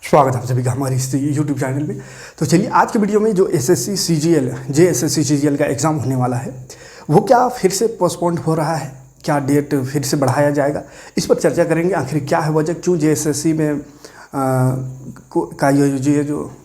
स्वागत है आप सभी का हमारे इस यूट्यूब चैनल में। तो चलिए आज की वीडियो में जो एसएससी सीजीएल जेएसएससी सीजीएल का एग्ज़ाम होने वाला है वो क्या फिर से पोस्टपोन्ड हो रहा है, क्या डेट फिर से बढ़ाया जाएगा, इस पर चर्चा करेंगे। आखिर क्या है वजह, क्यों जेएसएससी में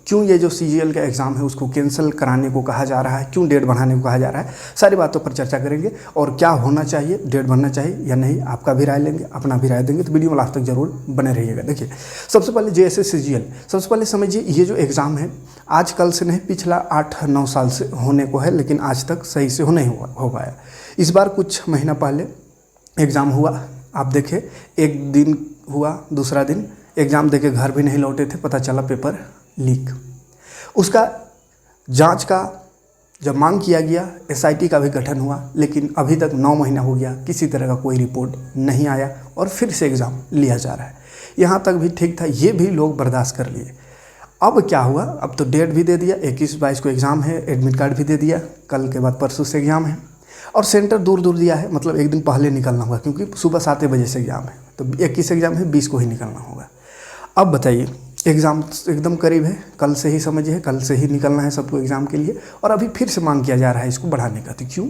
क्यों ये जो सीजीएल का एग्ज़ाम है उसको कैंसिल कराने को कहा जा रहा है, क्यों डेट बढ़ाने को कहा जा रहा है, सारी बातों पर चर्चा करेंगे। और क्या होना चाहिए, डेट बढ़ना चाहिए या नहीं, आपका भी राय लेंगे, अपना भी राय देंगे। तो वीडियो में लास्ट तक जरूर बने रहिएगा। देखिए सबसे पहले जेएसएससी सीजीएल, सबसे पहले समझिए ये जो एग्ज़ाम है आज कल से नहीं, पिछला 8-9 साल से होने को है, लेकिन आज तक सही से नहीं हो पाया। इस बार कुछ महीना पहले एग्ज़ाम हुआ, आप देखें एक दिन हुआ, दूसरा दिन एग्ज़ाम देके घर भी नहीं लौटे थे, पता चला पेपर लीक। उसका जांच का जब मांग किया गया, एसआईटी का भी गठन हुआ, लेकिन अभी तक 9 महीना हो गया, किसी तरह का कोई रिपोर्ट नहीं आया और फिर से एग्ज़ाम लिया जा रहा है। यहाँ तक भी ठीक था, ये भी लोग बर्दाश्त कर लिए। अब क्या हुआ, अब तो डेट भी दे दिया, 21-22 को एग्ज़ाम है, एडमिट कार्ड भी दे दिया, कल के बाद परसों से एग्ज़ाम है और सेंटर दूर दूर दिया है, मतलब एक दिन पहले निकलना होगा, क्योंकि सुबह 7 बजे से एग्ज़ाम है। तो 21 एग्ज़ाम है, 20 को ही निकलना होगा। अब बताइए एग्ज़ाम एकदम करीब है, कल से ही समझिए, कल से ही निकलना है सबको एग्ज़ाम के लिए, और अभी फिर से मांग किया जा रहा है इसको बढ़ाने का। तो क्यों,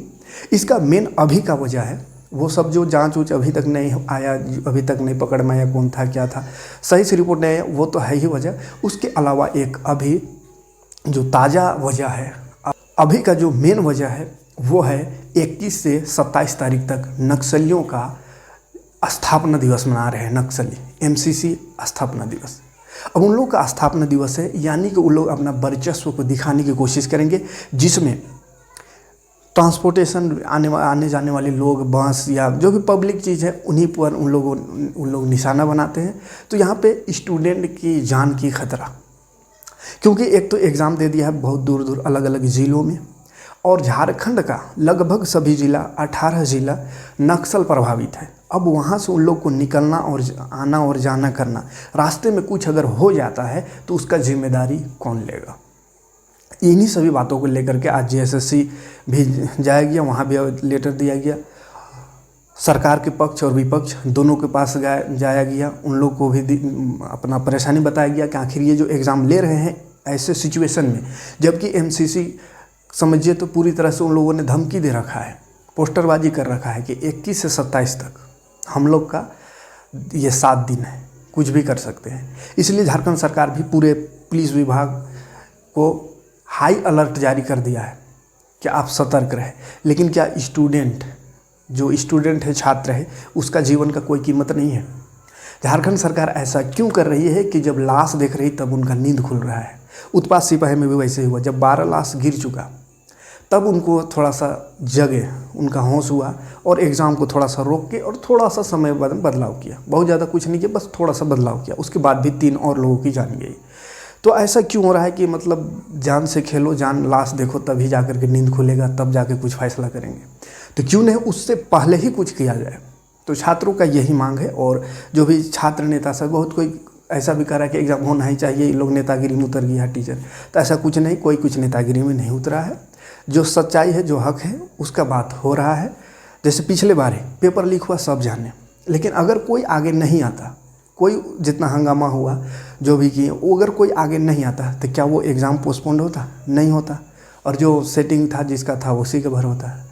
इसका मेन अभी का वजह है वो सब जो जांच उच अभी तक नहीं आया, अभी तक नहीं पकड़ में आया कौन था क्या था, सही से रिपोर्ट नहीं आया, वो तो है ही वजह। उसके अलावा एक अभी जो ताज़ा वजह है, अभी का जो मेन वजह है वो है 21 से 27 तारीख तक नक्सलियों का स्थापना दिवस मना रहे हैं। नक्सली एमसीसी स्थापना दिवस, अब उन लोग का स्थापना दिवस है, यानी कि उन लोग अपना वर्चस्व को दिखाने की कोशिश करेंगे, जिसमें ट्रांसपोर्टेशन आने जाने वाले लोग, बस या जो भी पब्लिक चीज़ है उन्हीं पर उन लोग निशाना बनाते हैं। तो यहाँ पे स्टूडेंट की जान की खतरा, क्योंकि एक तो एग्ज़ाम दे दिया है बहुत दूर दूर अलग अलग ज़िलों में, और झारखंड का लगभग सभी ज़िला 18 ज़िला नक्सल प्रभावित है। अब वहाँ से उन लोग को निकलना और आना और जाना करना, रास्ते में कुछ अगर हो जाता है तो उसका जिम्मेदारी कौन लेगा। इन्हीं सभी बातों को लेकर के आज जेएसएससी भी जाया गया, वहाँ भी लेटर दिया गया, सरकार के पक्ष और विपक्ष दोनों के पास जाया गया, उन लोग को भी अपना परेशानी बताया गया कि आखिर ये जो एग्ज़ाम ले रहे हैं ऐसे सिचुएशन में, जबकि एमसीसी समझिए तो पूरी तरह से उन लोगों ने धमकी दे रखा है, पोस्टरबाजी कर रखा है कि 21 से 27 तक हम लोग का ये 7 दिन है, कुछ भी कर सकते हैं। इसलिए झारखंड सरकार भी पूरे पुलिस विभाग को हाई अलर्ट जारी कर दिया है कि आप सतर्क रहें। लेकिन क्या जो स्टूडेंट है, छात्र है, उसका जीवन का कोई कीमत नहीं है। झारखंड सरकार ऐसा क्यों कर रही है कि जब लाश देख रही तब उनका नींद खुल रहा है। उत्पात सिपाही में भी वैसे ही हुआ, जब 12 लाश गिर चुका तब उनको थोड़ा सा जगे, उनका होश हुआ और एग्ज़ाम को थोड़ा सा रोक के और थोड़ा सा समय बदलाव किया, बहुत ज़्यादा कुछ नहीं किया, बस थोड़ा सा बदलाव किया। उसके बाद भी 3 और लोगों की जान गई। तो ऐसा क्यों हो रहा है कि मतलब जान से खेलो, जान लाश देखो तभी जाकर के नींद खुलेगा, तब जाके कुछ फैसला करेंगे। तो क्यों नहीं उससे पहले ही कुछ किया जाए। तो छात्रों का यही मांग है, और जो भी छात्र नेता सब, बहुत कोई ऐसा भी कह रहा है कि एग्ज़ाम होना ही चाहिए, ये लोग नेतागिरी में उतर गया है टीचर। तो ऐसा कुछ नहीं, कोई कुछ नेतागिरी में नहीं उतरा है। जो सच्चाई है, जो हक है, उसका बात हो रहा है। जैसे पिछले बार पेपर लीक हुआ सब जाने, लेकिन अगर कोई आगे नहीं आता, कोई जितना हंगामा हुआ जो भी किए, वो अगर कोई आगे नहीं आता तो क्या वो एग्ज़ाम पोस्टपोन्ड होता? नहीं होता। और जो सेटिंग था जिसका था उसी के भर होता है।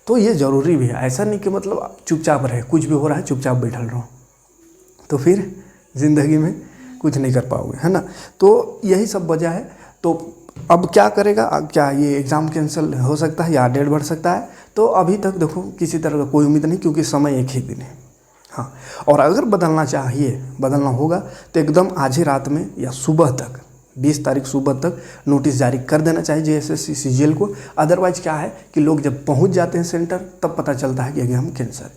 तो ये ज़रूरी भी है, ऐसा नहीं कि मतलब चुपचाप रहे, कुछ भी हो रहा है चुपचाप बैठल रहो, तो फिर ज़िंदगी में कुछ नहीं कर पाओगे, है ना। तो यही सब वजह है। तो अब क्या करेगा, क्या ये एग्ज़ाम कैंसिल हो सकता है या डेट बढ़ सकता है? तो अभी तक देखो किसी तरह का कोई उम्मीद नहीं, क्योंकि समय एक ही दिन है। हाँ, और अगर बदलना चाहिए, बदलना होगा तो एकदम आज ही रात में या सुबह तक, 20 तारीख सुबह तक नोटिस जारी कर देना चाहिए जेएसएससी सीजीएल को। अदरवाइज क्या है कि लोग जब पहुंच जाते हैं सेंटर तब पता चलता है कि एग्ज़ाम कैंसिल।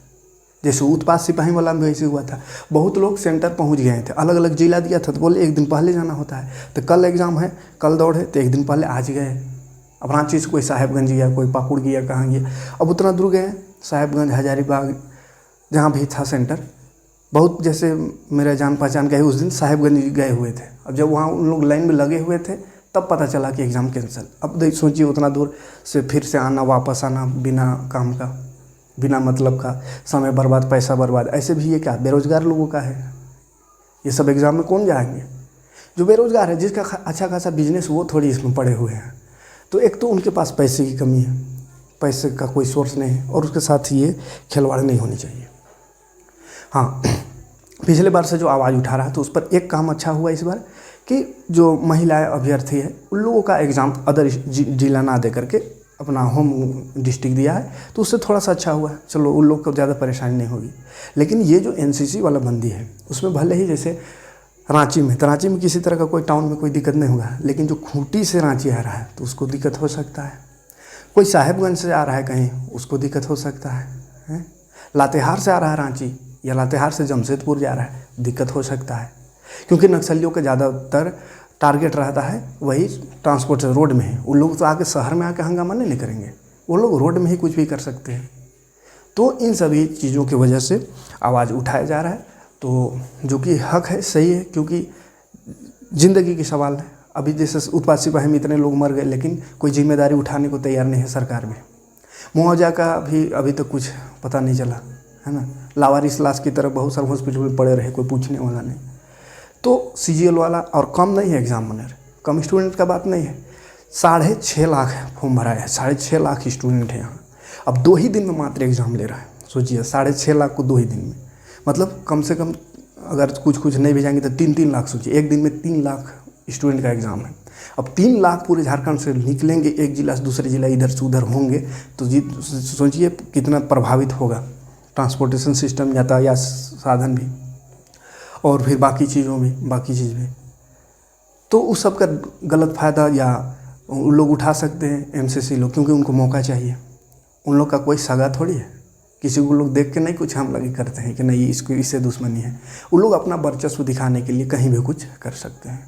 जैसे उत्पात सिपाही वाला में वैसे हुआ था, बहुत लोग सेंटर पहुंच गए थे, अलग अलग जिला दिया था, तो बोले एक दिन पहले जाना होता है, तो कल एग्ज़ाम है, कल दौड़ है, तो एक दिन पहले आज गए। अब रांची से कोई साहेबगंज गया, कोई पाकुड़ गया, कहाँ गया, अब उतना दूर गए, साहेबगंज, हजारीबाग, जहाँ भी था सेंटर, बहुत जैसे मेरे जान पहचान गए उस दिन साहेबगंज गए हुए थे। अब जब वहाँ उन लोग लाइन में लगे हुए थे तब पता चला कि एग्ज़ाम कैंसिल। अब सोचिए उतना दूर से फिर से आना, वापस आना, बिना काम का, बिना मतलब का, समय बर्बाद, पैसा बर्बाद। ऐसे भी ये क्या बेरोज़गार लोगों का है, ये सब एग्ज़ाम में कौन जाएंगे? जो बेरोज़गार है, जिसका अच्छा खासा बिजनेस, वो थोड़ी इसमें पड़े हुए हैं। तो एक तो उनके पास पैसे की कमी है, पैसे का कोई सोर्स नहीं है, और उसके साथ ये खिलवाड़ नहीं होनी चाहिए। हाँ, पिछले बार से जो आवाज़ उठा रहा है, तो उस पर एक काम अच्छा हुआ इस बार कि जो महिला अभ्यर्थी है उन लोगों का एग्ज़ाम अदर जिला ना दे करके अपना होम डिस्ट्रिक्ट दिया है, तो उससे थोड़ा सा अच्छा हुआ है। चलो, उन लोग को ज़्यादा परेशानी नहीं होगी। लेकिन ये जो एनसीसी वाला बंदी है, उसमें भले ही जैसे रांची में किसी तरह का कोई टाउन में कोई दिक्कत नहीं होगा, लेकिन जो खूंटी से रांची आ रहा है तो उसको दिक्कत हो सकता है। कोई साहेबगंज से आ रहा है कहीं, उसको दिक्कत हो सकता है। लातेहार से आ रहा है रांची, या लातेहार से जमशेदपुर जा रहा है, दिक्कत हो सकता है। क्योंकि नक्सलियों का ज़्यादातर टारगेट रहता है वही ट्रांसपोर्ट से, रोड में है। उन लोग तो आके शहर में आके हंगामा नहीं करेंगे, वो लोग रोड में ही कुछ भी कर सकते हैं। तो इन सभी चीज़ों की वजह से आवाज़ उठाया जा रहा है, तो जो कि हक है, सही है, क्योंकि ज़िंदगी की सवाल है। अभी जैसे उत्पाद सिपाही में इतने लोग मर गए, लेकिन कोई जिम्मेदारी उठाने को तैयार नहीं है सरकार भी। मुआवजा का भी अभी तक कुछ पता नहीं चला, है ना। लावारिस लाश की तरह बहुत सारे हॉस्पिटल में पड़े रहे, कोई पूछने वाला नहीं। तो CGL वाला, और कम नहीं है एग्जामिनर, कम स्टूडेंट का बात नहीं है। 6.5 लाख फॉर्म भरा है, 6.5 लाख स्टूडेंट है यहाँ। अब 2 ही दिन में मात्र एग्ज़ाम ले रहा है, सोचिए 6.5 लाख को 2 ही दिन में, मतलब कम से कम अगर कुछ नहीं भेजेंगे तो 3-3 लाख। सोचिए एक दिन में 3 लाख स्टूडेंट का एग्ज़ाम है। अब 3 लाख पूरे झारखंड से निकलेंगे, एक जिला से दूसरे जिला इधर से उधर होंगे, तो सोचिए कितना प्रभावित होगा ट्रांसपोर्टेशन सिस्टम, यातायात साधन भी, और फिर बाकी चीज़ भी। तो उस सब का गलत फ़ायदा या उन लोग उठा सकते हैं, MCC लोग, क्योंकि उनको मौका चाहिए। उन लोग का कोई सगा थोड़ी है, किसी को लोग देख के नहीं कुछ हम लगे करते हैं कि नहीं इससे दुश्मनी है। उन लोग अपना वर्चस्व दिखाने के लिए कहीं भी कुछ कर सकते हैं।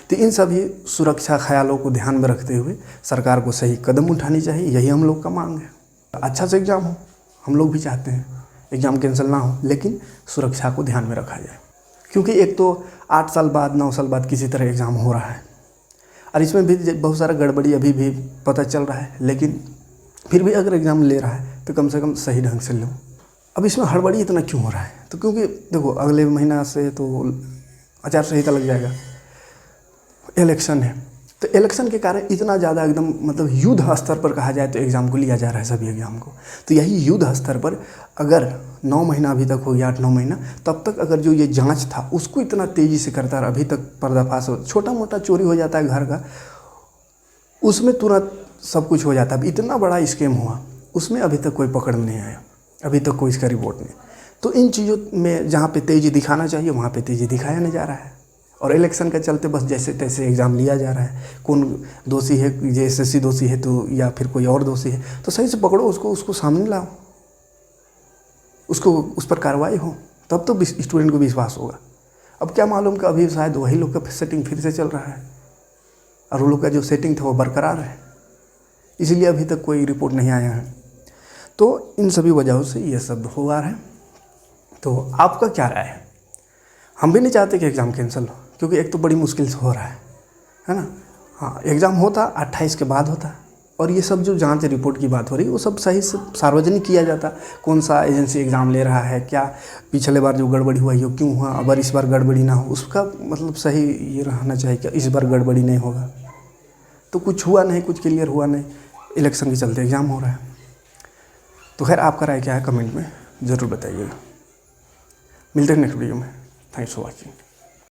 तो इन सभी सुरक्षा ख्यालों को ध्यान में रखते हुए सरकार को सही कदम उठानी चाहिए, यही हम लोग का मांग है। अच्छा से एग्ज़ाम हो, हम लोग भी चाहते हैं एग्ज़ाम कैंसिल ना हो, लेकिन सुरक्षा को ध्यान में रखा जाए। क्योंकि एक तो 8 साल बाद 9 साल बाद किसी तरह एग्ज़ाम हो रहा है, और इसमें भी बहुत सारा गड़बड़ी अभी भी पता चल रहा है। लेकिन फिर भी अगर एग्ज़ाम ले रहा है तो कम से कम सही ढंग से लो। अब इसमें हड़बड़ी इतना क्यों हो रहा है? तो क्योंकि देखो, अगले महीना से तो आचार संहिता लग जाएगा, इलेक्शन है, तो इलेक्शन के कारण इतना ज़्यादा एकदम मतलब युद्ध स्तर पर कहा जाए तो एग्ज़ाम को लिया जा रहा है, सभी एग्ज़ाम को। तो यही युद्ध स्तर पर अगर 9 महीना अभी तक हो गया, 8-9 महीना, तब तक अगर जो ये जांच था उसको इतना तेज़ी से करता रहा, अभी तक पर्दाफाश हो, छोटा मोटा चोरी हो जाता है घर का, उसमें तुरंत सब कुछ हो जाता है। अब इतना बड़ा स्कैम हुआ, उसमें अभी तक कोई पकड़ नहीं आया, अभी तक कोई इसका रिपोर्ट नहीं। तो इन चीज़ों में जहाँ पे तेज़ी दिखाना चाहिए वहाँ पे तेज़ी दिखाया नहीं जा रहा है, और इलेक्शन के चलते बस जैसे तैसे एग्ज़ाम लिया जा रहा है। कौन दोषी है, ये SSC दोषी है तो, या फिर कोई और दोषी है तो सही से पकड़ो उसको सामने लाओ, उसको उस पर कार्रवाई हो, तब तो स्टूडेंट को विश्वास होगा। अब क्या मालूम कि अभी शायद वही लोग का सेटिंग फिर से चल रहा है, और वो लोग का जो सेटिंग था वो बरकरार है, इसीलिए अभी तक कोई रिपोर्ट नहीं आया है। तो इन सभी वजहों से ये सब हो रहा है। तो आपका क्या राय है? हम भी नहीं चाहते कि एग्ज़ाम कैंसिल हो, क्योंकि एक तो बड़ी मुश्किल से हो रहा है ना। हाँ, एग्ज़ाम होता 28 के बाद होता, और ये सब जो जांच रिपोर्ट की बात हो रही है वो सब सही से सार्वजनिक किया जाता, कौन सा एजेंसी एग्ज़ाम ले रहा है, क्या पिछले बार जो गड़बड़ी हुआ ये क्यों हुआ, अगर इस बार गड़बड़ी ना हो, उसका मतलब सही ये रहना चाहिए कि इस बार गड़बड़ी नहीं होगा। तो कुछ हुआ नहीं, कुछ क्लियर हुआ नहीं, इलेक्शन के चलते एग्ज़ाम हो रहा है। तो खैर, आपका राय क्या है कमेंट में ज़रूर बताइएगा। मिलते हैं नेक्स्ट वीडियो में। Thanks for watching.